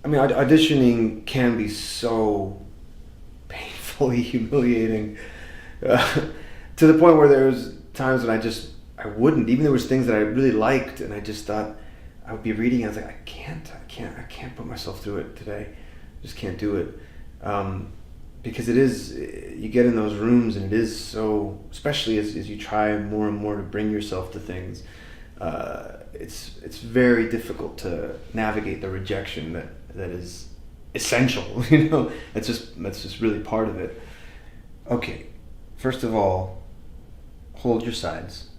I mean, auditioning can be so painfully humiliating, to the point where there was times when I wouldn't. Even there was things that I really liked, and I just thought I would be reading. And I was like, I can't put myself through it today. I just can't do it, because it is. You get in those rooms, and it is so. Especially as you try more and more to bring yourself to things, it's very difficult to navigate the rejection that is essential. That's just really part of it. Okay, first of all, hold your sides.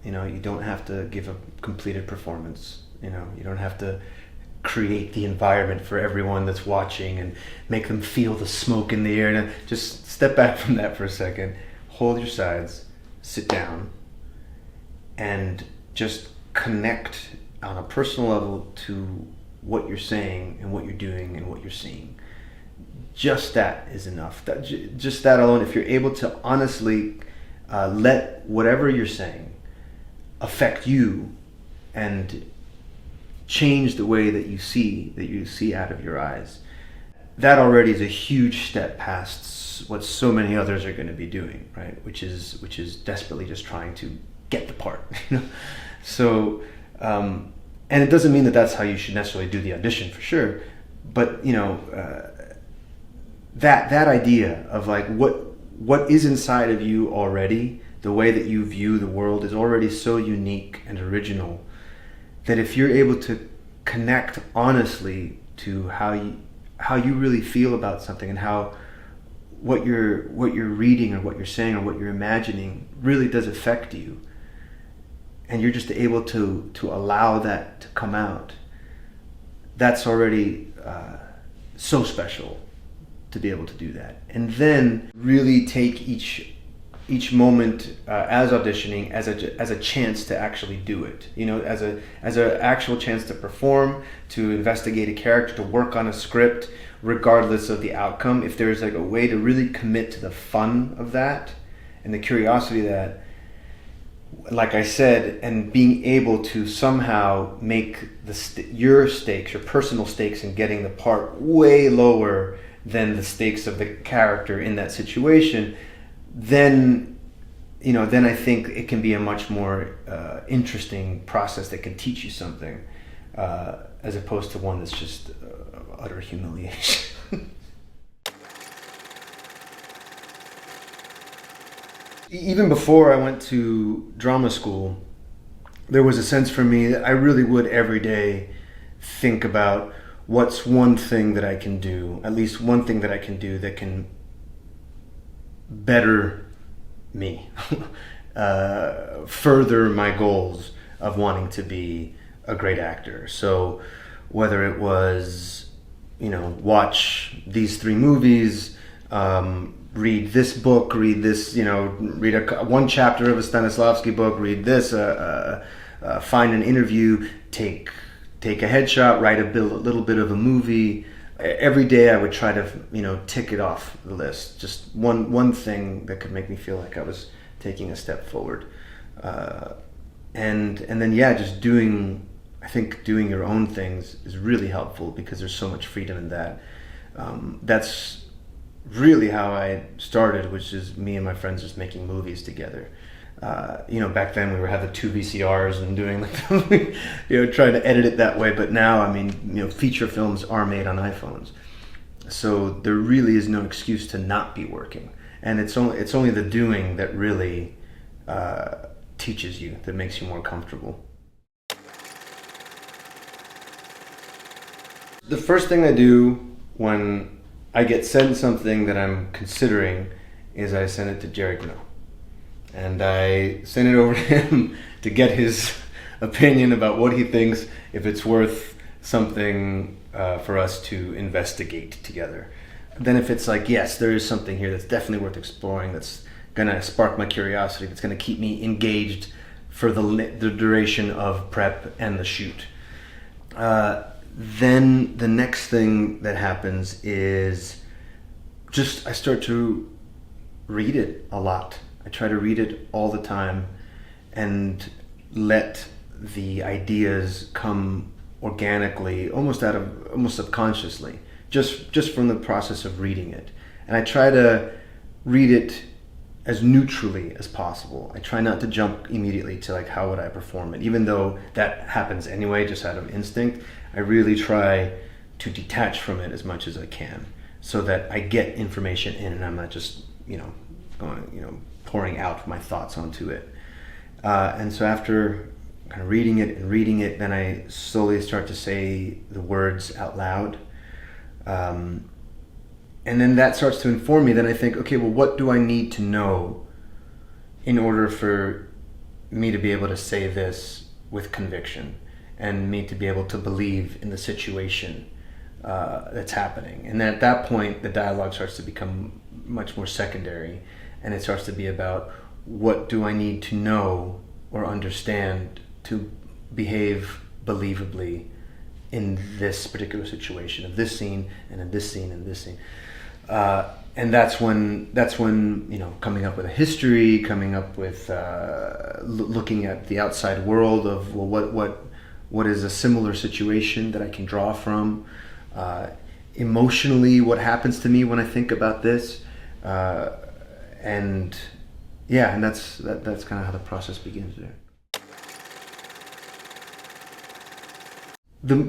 You don't have to give a completed performance. You don't have to create the environment for everyone that's watching and make them feel the smoke in the air. And just step back from that for a second. Hold your sides, sit down, and just connect on a personal level to what you're saying and what you're doing and what you're seeing. Just that is enough. Just that alone, if you're able to honestly let whatever you're saying affect you and change the way that you see out of your eyes, that already is a huge step past what so many others are going to be doing, right? Which is desperately just trying to get the part. So, and it doesn't mean that that's how you should necessarily do the audition, for sure. But that idea of like what is inside of you already, the way that you view the world is already so unique and original that if you're able to connect honestly to how you really feel about something, and how what you're reading or what you're saying or what you're imagining really does affect you, and you're just able to allow that to come out, that's already so special to be able to do that. And then really take each moment as auditioning as a chance to actually do it. As a actual chance to perform, to investigate a character, to work on a script, regardless of the outcome. If there's like a way to really commit to the fun of that and the curiosity of that, like I said, and being able to somehow make your personal stakes in getting the part way lower than the stakes of the character in that situation, then I think it can be a much more interesting process that can teach you something, as opposed to one that's just utter humiliation. Even before I went to drama school, there was a sense for me that I really would every day think about what's one thing that I can do, at least one thing that I can do that can better me, further my goals of wanting to be a great actor. So whether it was, watch these 3 movies, read this book, read this, read one chapter of a Stanislavski book, read this, find an interview, take a headshot, write a little bit of a movie. Every day I would try to, tick it off the list. Just one thing that could make me feel like I was taking a step forward. And then, just I think doing your own things is really helpful because there's so much freedom in that. That's really how I started, which is me and my friends just making movies together. Back then we had the 2 VCRs and doing trying to edit it that way. But now, feature films are made on iPhones, so there really is no excuse to not be working. And it's only the doing that really teaches you, that makes you more comfortable. The first thing I do when I get sent something that I'm considering is I send it to Jerry Gno. And I send it over to him to get his opinion about what he thinks, if it's worth something for us to investigate together. Then if it's like, yes, there is something here that's definitely worth exploring, that's going to spark my curiosity, that's going to keep me engaged for the duration of prep and the shoot. Then the next thing that happens is I start to read it a lot. I try to read it all the time and let the ideas come organically, almost subconsciously, just from the process of reading it. And I try to read it as neutrally as possible. I try not to jump immediately to like, how would I perform it? Even though that happens anyway, just out of instinct, I really try to detach from it as much as I can, so that I get information in and I'm not just, pouring out my thoughts onto it. And so after kind of reading it, then I slowly start to say the words out loud. And then that starts to inform me. Then I think, okay, well, what do I need to know in order for me to be able to say this with conviction, and me to be able to believe in the situation that's happening? And then at that point, the dialogue starts to become much more secondary, and it starts to be about, what do I need to know or understand to behave believably in this particular situation, of this scene, and in this scene, and this scene. And that's when coming up with a history, coming up with looking at the outside world of, well, what is a similar situation that I can draw from, emotionally, what happens to me when I think about this, and that's kind of how the process begins there.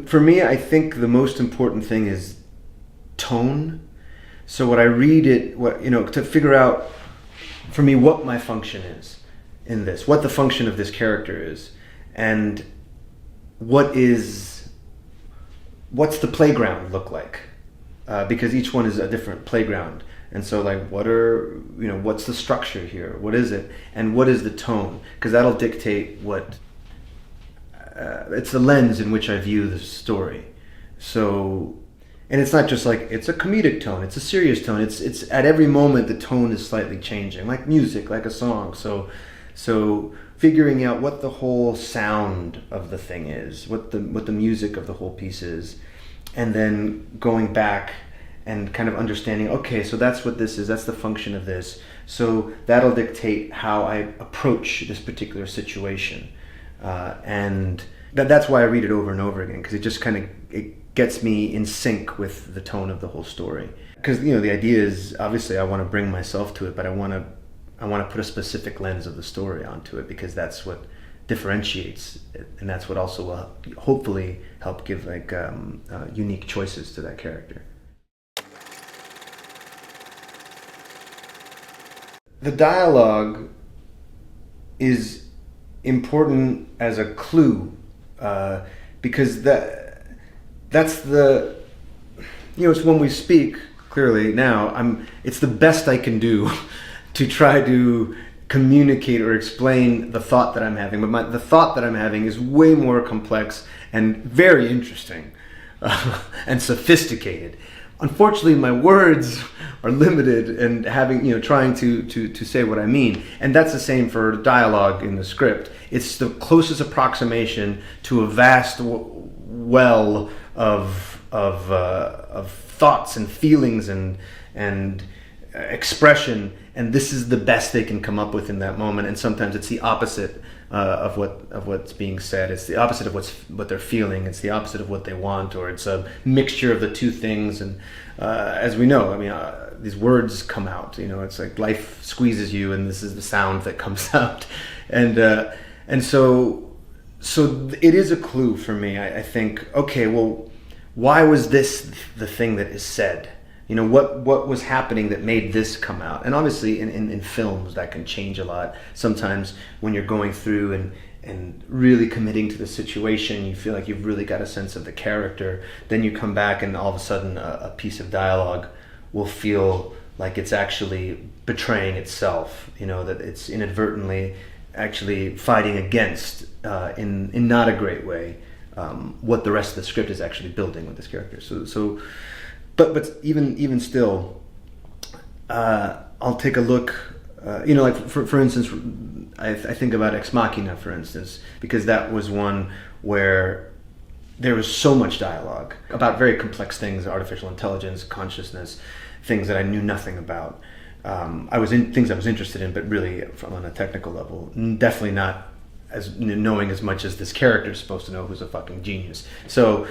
For me, I think the most important thing is tone. So when I read it, to figure out for me what my function is in this, what the function of this character is, and what's the playground look like? Because each one is a different playground. And so, like, what's the structure here? What is it? And what is the tone? Because that'll dictate it's the lens in which I view the story. So, and it's not just like, it's a comedic tone, it's a serious tone. It's at every moment the tone is slightly changing, like music, like a song. So figuring out what the whole sound of the thing is, what the music of the whole piece is, and then going back and kind of understanding, okay, so that's what this is, that's the function of this. So that'll dictate how I approach this particular situation. And that's why I read it over and over again, because it just it gets me in sync with the tone of the whole story. Because the idea is, obviously I want to bring myself to it, but I want to put a specific lens of the story onto it, because that's what differentiates it, and that's what also will hopefully help give unique choices to that character. The dialogue is important as a clue, because that's the, it's when we speak clearly now, it's the best I can do to try to communicate or explain the thought that I'm having. But the thought that I'm having is way more complex and very interesting and sophisticated. Unfortunately, my words are limited, and trying to say what I mean. And that's the same for dialogue in the script. It's the closest approximation to a vast well of thoughts and feelings and expression, and this is the best they can come up with in that moment. And sometimes it's the opposite of what's being said. It's the opposite of what they're feeling. It's the opposite of what they want, or it's a mixture of the two things. And as we know, these words come out. It's like life squeezes you, and this is the sound that comes out. And so it is a clue for me. I think, okay, well, why was this the thing that is said? What was happening that made this come out? And obviously in films that can change a lot. Sometimes when you're going through and really committing to the situation, you feel like you've really got a sense of the character. Then you come back and all of a sudden a piece of dialogue will feel like it's actually betraying itself, that it's inadvertently actually fighting against, in not a great way, what the rest of the script is actually building with this character. But even still, I'll take a look. Like for instance, I think about Ex Machina, for instance, because that was one where there was so much dialogue about very complex things: artificial intelligence, consciousness, things that I knew nothing about. Things I was interested in, but really from on a technical level, definitely not as knowing as much as this character is supposed to know, who's a fucking genius. So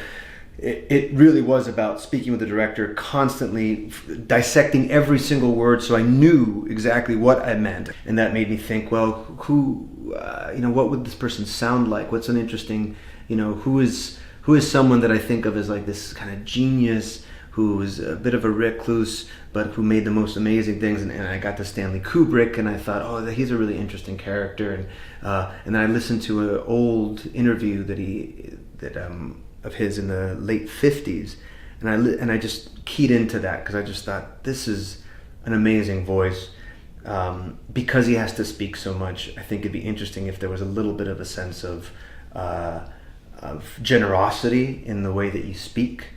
it really was about speaking with the director, constantly dissecting every single word, so I knew exactly what I meant. And that made me think, well, what would this person sound like? What's an interesting, who is someone that I think of as like this kind of genius, who is a bit of a recluse, but who made the most amazing things. And I got to Stanley Kubrick, and I thought, oh, he's a really interesting character. And then I listened to an old interview of his in the late 50s, and I just keyed into that, because I just thought, this is an amazing voice. Because he has to speak so much, I think it'd be interesting if there was a little bit of a sense of generosity in the way that you speak.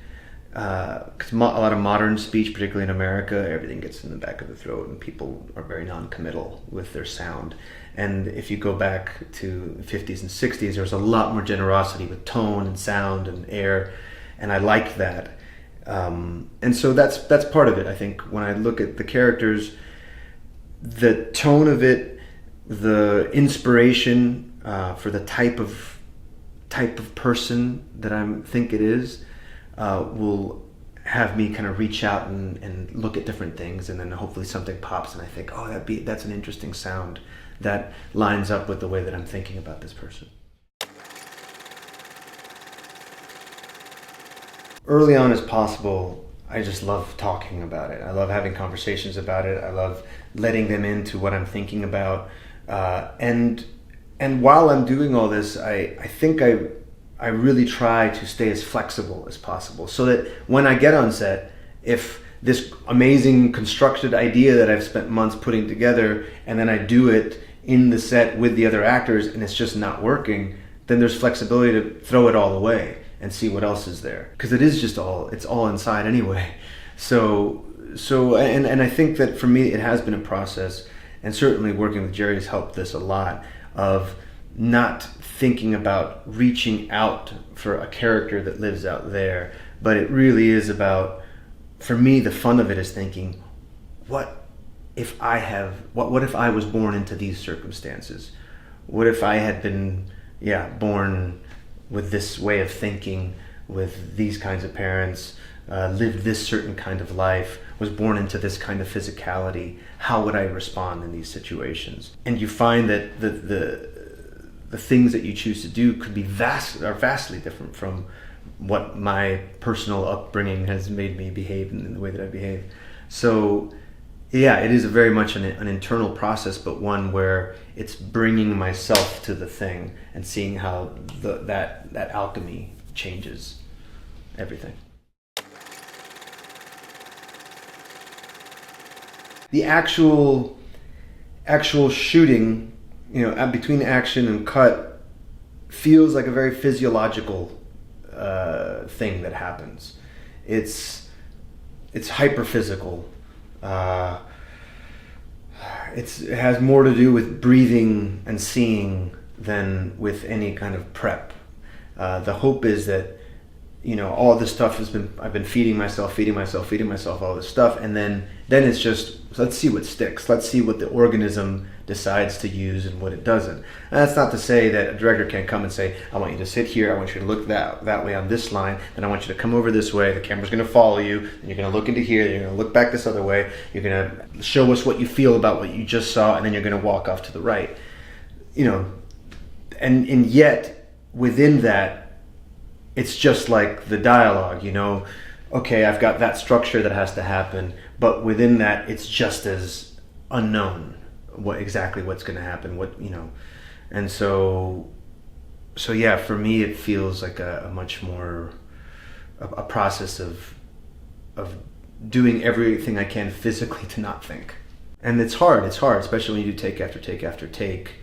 Because a lot of modern speech, particularly in America, everything gets in the back of the throat, and people are very non-committal with their sound. And if you go back to the 50s and 60s, there was a lot more generosity with tone and sound and air, and I like that. And so that's part of it. I think when I look at the characters, the tone of it, the inspiration for the type of person that I think it is, will have me kind of reach out and look at different things, and then hopefully something pops and I think, oh, that's an interesting sound that lines up with the way that I'm thinking about this person. Early on as possible, I just love talking about it. I love having conversations about it. I love letting them into what I'm thinking about. And while I'm doing all this, I think I really try to stay as flexible as possible, so that when I get on set, if this amazing constructed idea that I've spent months putting together, and then I do it in the set with the other actors, and it's just not working, then there's flexibility to throw it all away and see what else is there, because it's all inside anyway. So I think that for me it has been a process, and certainly working with Jerry has helped this a lot, of not thinking about reaching out for a character that lives out there, but it really is about, for me, the fun of it is thinking, what if I was born into these circumstances? What if I had been born with this way of thinking, with these kinds of parents, lived this certain kind of life, was born into this kind of physicality? How would I respond in these situations? And you find that the things that you choose to do could be vastly different from what my personal upbringing has made me behave in the way that I behave. So yeah, it is very much an internal process, but one where it's bringing myself to the thing and seeing how that alchemy changes everything. The actual shooting, between action and cut, feels like a very physiological thing that happens. It's hyper physical. It has more to do with breathing and seeing than with any kind of prep. The hope is that all this stuff I've been feeding myself all this stuff, and then it's just, let's see what sticks. Let's see what the organism decides to use and what it doesn't. And that's not to say that a director can't come and say, I want you to sit here, I want you to look that way on this line, then I want you to come over this way, the camera's going to follow you, and you're going to look into here, you're going to look back this other way, you're going to show us what you feel about what you just saw, and then you're going to walk off to the right. And yet within that, it's just like the dialogue, okay, I've got that structure that has to happen, but within that, it's just as unknown exactly what's going to happen, and so yeah, for me, it feels like a much more a process of doing everything I can physically to not think. And it's hard, especially when you do take after take after take,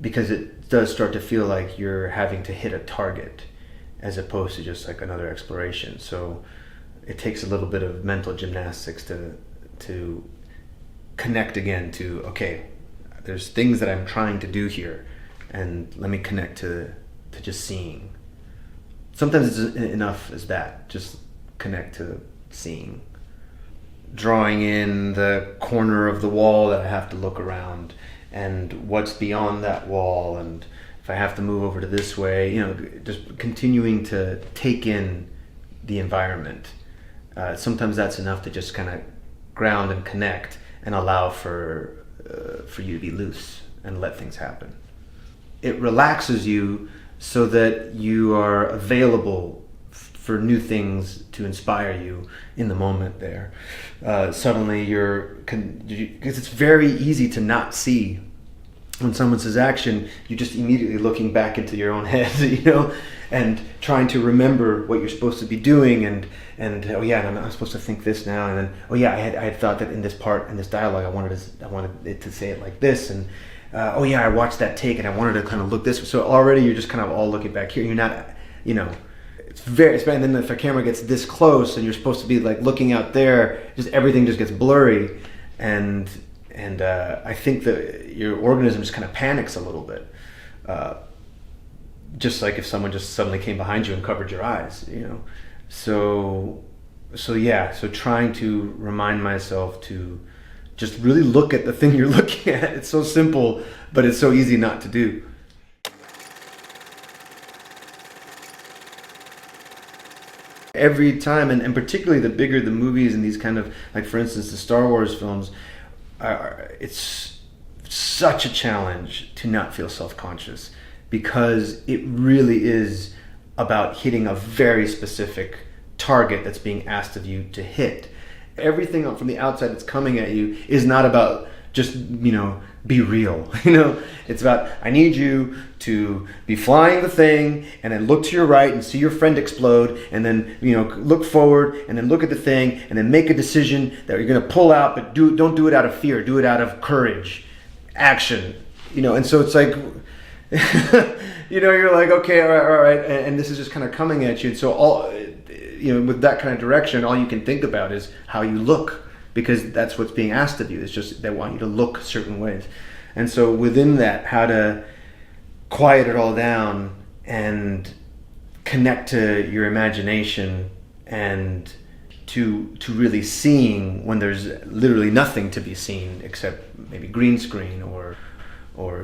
because it does start to feel like you're having to hit a target, as opposed to just like another exploration. So it takes a little bit of mental gymnastics to connect again to, okay, there's things that I'm trying to do here, and let me connect to just seeing. Sometimes it's enough as that, just connect to seeing. Drawing in the corner of the wall that I have to look around, and what's beyond that wall, and if I have to move over to this way, just continuing to take in the environment. Sometimes that's enough to just kind of ground and connect and allow for you to be loose and let things happen. It relaxes you so that you are available for new things to inspire you in the moment there. Suddenly because it's very easy to not see when someone says action, you're just immediately looking back into your own head, and trying to remember what you're supposed to be doing, and oh yeah, and I'm supposed to think this now, and then oh yeah, I had thought that in this part, in this dialogue, I wanted it to say it like this, and oh yeah, I watched that take and I wanted to kind of look this. So already you're just kind of all looking back here. You're not, it's and then if the camera gets this close and you're supposed to be like looking out there, just everything just gets blurry, and I think that your organism just kind of panics a little bit, just like if someone just suddenly came behind you and covered your eyes, So trying to remind myself to just really look at the thing you're looking at. It's so simple, but it's so easy not to do. Every time, and particularly the bigger the movies and these kind of, like for instance, the Star Wars films, it's such a challenge to not feel self-conscious, because it really is about hitting a very specific target that's being asked of you to hit. Everything from the outside that's coming at you is not about just, be real. It's about, I need you to be flying the thing and then look to your right and see your friend explode, and then, look forward and then look at the thing and then make a decision that you're going to pull out, but don't do it out of fear, do it out of courage, action, and so it's like, you're like, okay, all right, and this is just kind of coming at you, and so with that kind of direction, all you can think about is how you look, because that's what's being asked of you. It's just they want you to look certain ways. And so within that, how to quiet it all down and connect to your imagination, and to really seeing when there's literally nothing to be seen except maybe green screen or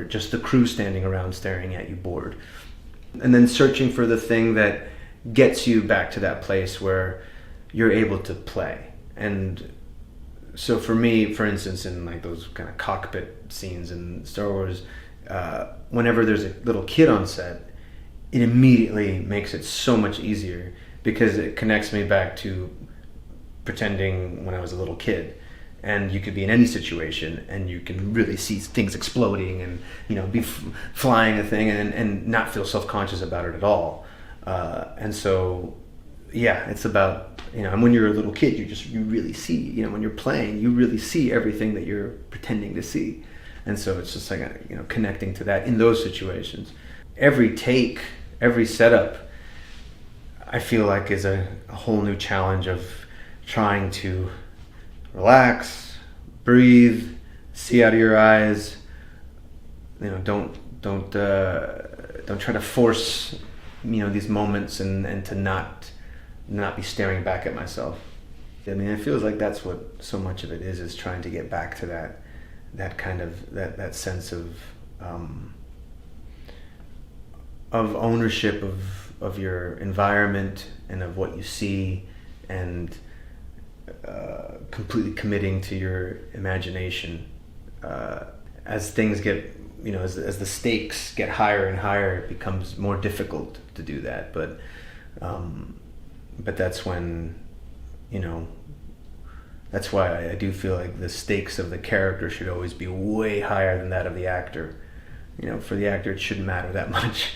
just the crew standing around staring at you bored. And then searching for the thing that gets you back to that place where you're able to play. And so for me, for instance, in like those kind of cockpit scenes in Star Wars, whenever there's a little kid on set, it immediately makes it so much easier, because it connects me back to pretending when I was a little kid. And you could be in any situation and you can really see things exploding and, be flying a thing and not feel self-conscious about it at all. And so, yeah, it's about, and when you're a little kid, you really see, when you're playing, you really see everything that you're pretending to see. And so it's just like, connecting to that in those situations. Every take, every setup, I feel like is a whole new challenge of trying to relax, breathe, see out of your eyes. Don't try to force, these moments and to not be staring back at myself. I mean, it feels like that's what so much of it is trying to get back to that kind of that sense of ownership of your environment and of what you see, and completely committing to your imagination. As things get, as the stakes get higher and higher, it becomes more difficult to do that. But that's when, that's why I do feel like the stakes of the character should always be way higher than that of the actor. For the actor, it shouldn't matter that much.